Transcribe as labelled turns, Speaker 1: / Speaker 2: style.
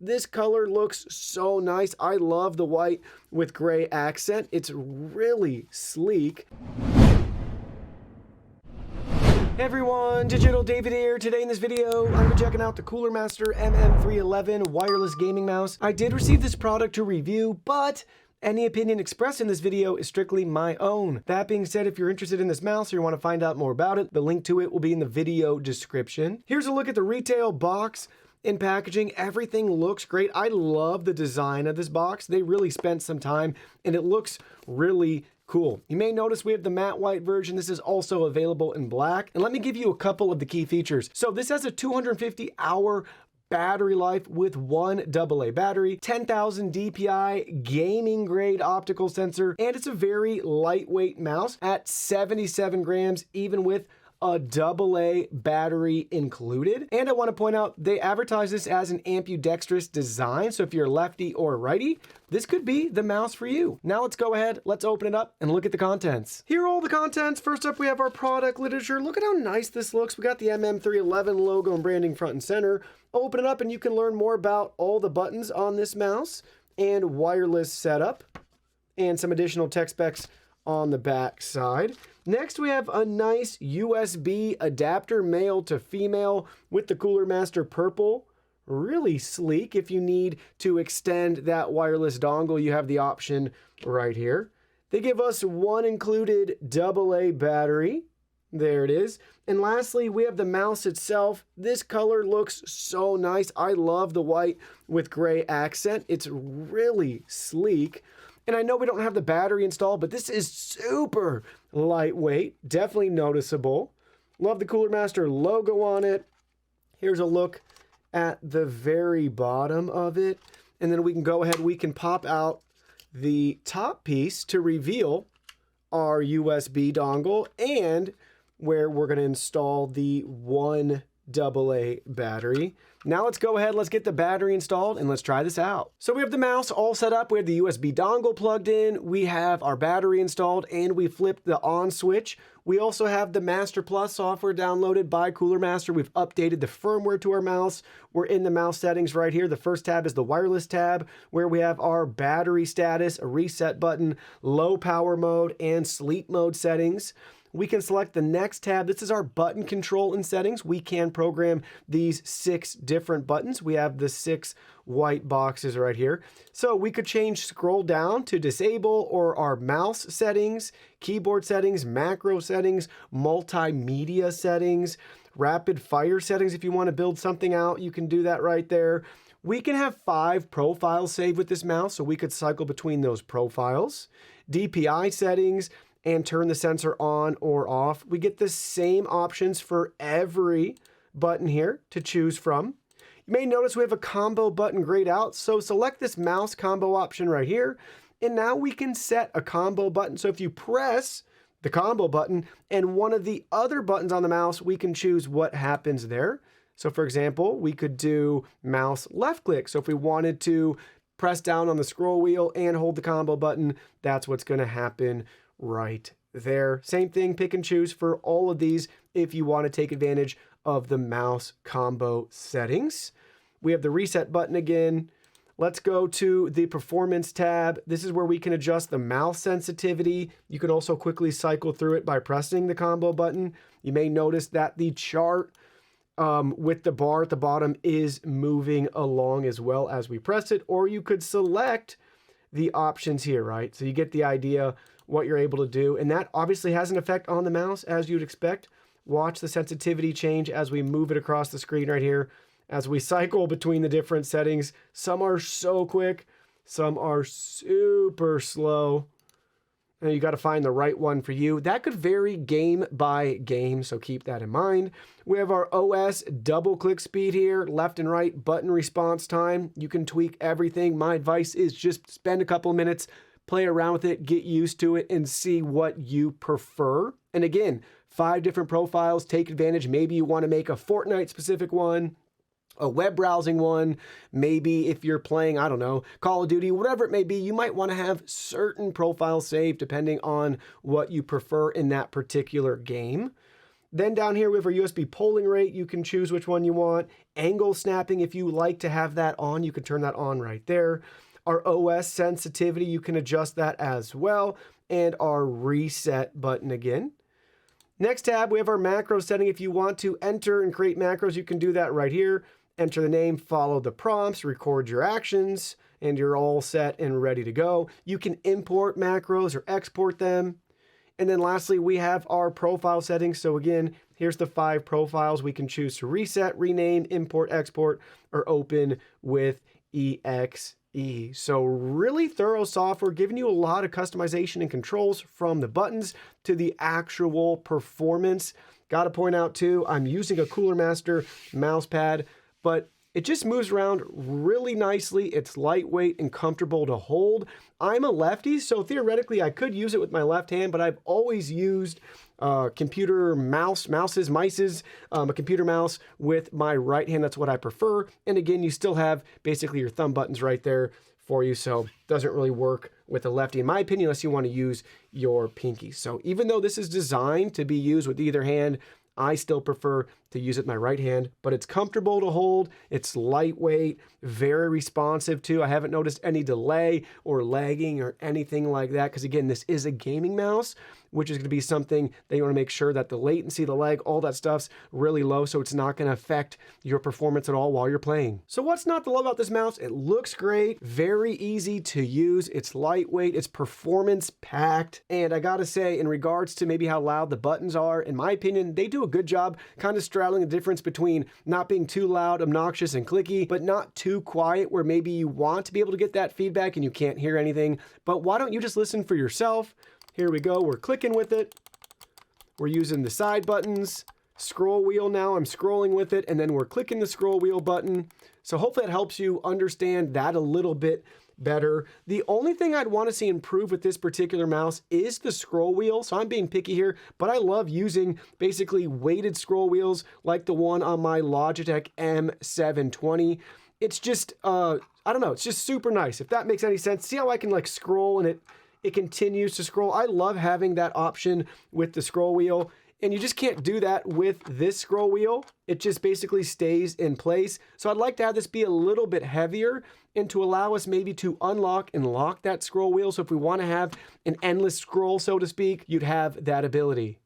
Speaker 1: This color looks so nice. I love the white with gray accent. It's really sleek. Hey everyone, Digital David here. Today in this video, I'm going to be checking out the Cooler Master MM311 wireless gaming mouse. I did receive this product to review, but any opinion expressed in this video is strictly my own. That being said, if you're interested in this mouse or you want to find out more about it, the link to it will be in the video description. Here's a look at the retail box. In packaging, everything looks great. I love the design of this box. They really spent some time and it looks really cool. You may notice we have the matte white version. This is also available in black. And let me give you a couple of the key features. So this has a 250-hour battery life with one AA battery, 10,000 DPI gaming grade optical sensor, and it's a very lightweight mouse at 77 grams, even with a AA battery included. And I want to point out, they advertise this as an ambidextrous design. So if you're lefty or righty, this could be the mouse for you. Now let's go ahead, let's open it up and look at the contents. Here are all the contents. First up, we have our product literature. Look at how nice this looks. We got the MM311 logo and branding front and center. Open it up and you can learn more about all the buttons on this mouse and wireless setup and some additional tech specs on the back side. Next, we have a nice USB adapter, male to female, with the Cooler Master purple. Really sleek. If you need to extend that wireless dongle, you have the option right here. They give us one included AA battery. There it is. And lastly, we have the mouse itself. This color looks so nice. I love the white with gray accent. It's really sleek. And I know we don't have the battery installed, but this is super lightweight, definitely noticeable. Love the Cooler Master logo on it. Here's a look at the very bottom of it. And then we can go ahead, we can pop out the top piece to reveal our USB dongle and where we're going to install the one AA battery. Now let's go ahead, let's get the battery installed and let's try this out. So we have the mouse all set up, we have the USB dongle plugged in, we have our battery installed, and we flipped the on switch. We also have the MasterPlus software downloaded by Cooler Master. We've updated the firmware to our mouse. We're in the mouse settings right here. The first tab is the wireless tab, where we have our battery status, a reset button, low power mode, and sleep mode settings. We can select the next tab. This is our button control and settings. We can program these 6 different buttons. We have the 6 white boxes right here. So we could change scroll down to disable, or our mouse settings, keyboard settings, macro settings, multimedia settings, rapid fire settings. If you want to build something out, you can do that right there. We can have 5 profiles saved with this mouse, so we could cycle between those profiles. DPI settings, and turn the sensor on or off. We get the same options for every button here to choose from. You may notice we have a combo button grayed out, so select this mouse combo option right here, and now we can set a combo button. So if you press the combo button and one of the other buttons on the mouse, we can choose what happens there. So for example, we could do mouse left click. So if we wanted to press down on the scroll wheel and hold the combo button, that's what's going to happen right there. Same thing, pick and choose for all of these if you want to take advantage of the mouse combo settings. We have the reset button again. Let's go to the performance tab. This is where we can adjust the mouse sensitivity. You can also quickly cycle through it by pressing the combo button. You may notice that the chart with the bar at the bottom is moving along as well as we press it, or you could select the options here, right? So you get the idea what you're able to do, and that obviously has an effect on the mouse as you'd expect. Watch the sensitivity change as we move it across the screen right here, as we cycle between the different settings. Some are so quick, some are super slow. And you got to find the right one for you. That could vary game by game, so keep that in mind. We have our OS double click speed here, left and right button response time. You can tweak everything. My advice is just spend a couple of minutes, play around with it, get used to it, and see what you prefer. And again, 5 different profiles, take advantage. Maybe you want to make a Fortnite specific one, a web browsing one. Maybe if you're playing, I don't know, Call of Duty, whatever it may be, you might want to have certain profiles saved depending on what you prefer in that particular game. Then down here, we have our USB polling rate. You can choose which one you want. Angle snapping, if you like to have that on, you can turn that on right there. Our OS sensitivity, you can adjust that as well. And our reset button again. Next tab, we have our macro setting. If you want to enter and create macros, you can do that right here. Enter the name, follow the prompts, record your actions, and you're all set and ready to go. You can import macros or export them. And then lastly, we have our profile settings. So again, here's the 5 profiles. We can choose to reset, rename, import, export, or open with EXE. So really thorough software, giving you a lot of customization and controls from the buttons to the actual performance. Got to point out too, I'm using a Cooler Master mouse pad, but it just moves around really nicely. It's lightweight and comfortable to hold. I'm a lefty, so theoretically I could use it with my left hand, but I've always used computer mice, a computer mouse with my right hand. That's what I prefer. And again, you still have basically your thumb buttons right there for you, so it doesn't really work with a lefty, in my opinion, unless you want to use your pinky. So even though this is designed to be used with either hand, I still prefer to use it with my right hand, but it's comfortable to hold. It's lightweight, very responsive too. I haven't noticed any delay or lagging or anything like that, because again, this is a gaming mouse, which is going to be something that you want to make sure that the latency, the lag, all that stuff's really low, so it's not going to affect your performance at all while you're playing. So what's not to love about this mouse? It looks great, very easy to use. It's lightweight, it's performance packed, and I gotta say, in regards to maybe how loud the buttons are, in my opinion, they do a good job kind of straddling the difference between not being too loud, obnoxious, and clicky, but not too quiet where maybe you want to be able to get that feedback and you can't hear anything. But why don't you just listen for yourself? Here we go, we're clicking with it. We're using the side buttons. Scroll wheel now, I'm scrolling with it, and then we're clicking the scroll wheel button. So hopefully that helps you understand that a little bit better. The only thing I'd want to see improve with this particular mouse is the scroll wheel. So I'm being picky here, but I love using basically weighted scroll wheels like the one on my Logitech M720. It's just, I don't know, it's just super nice. If that makes any sense. See how I can like scroll and it continues to scroll. I love having that option with the scroll wheel, and you just can't do that with this scroll wheel. It just basically stays in place. So I'd like to have this be a little bit heavier and to allow us maybe to unlock and lock that scroll wheel. So if we want to have an endless scroll, so to speak, you'd have that ability.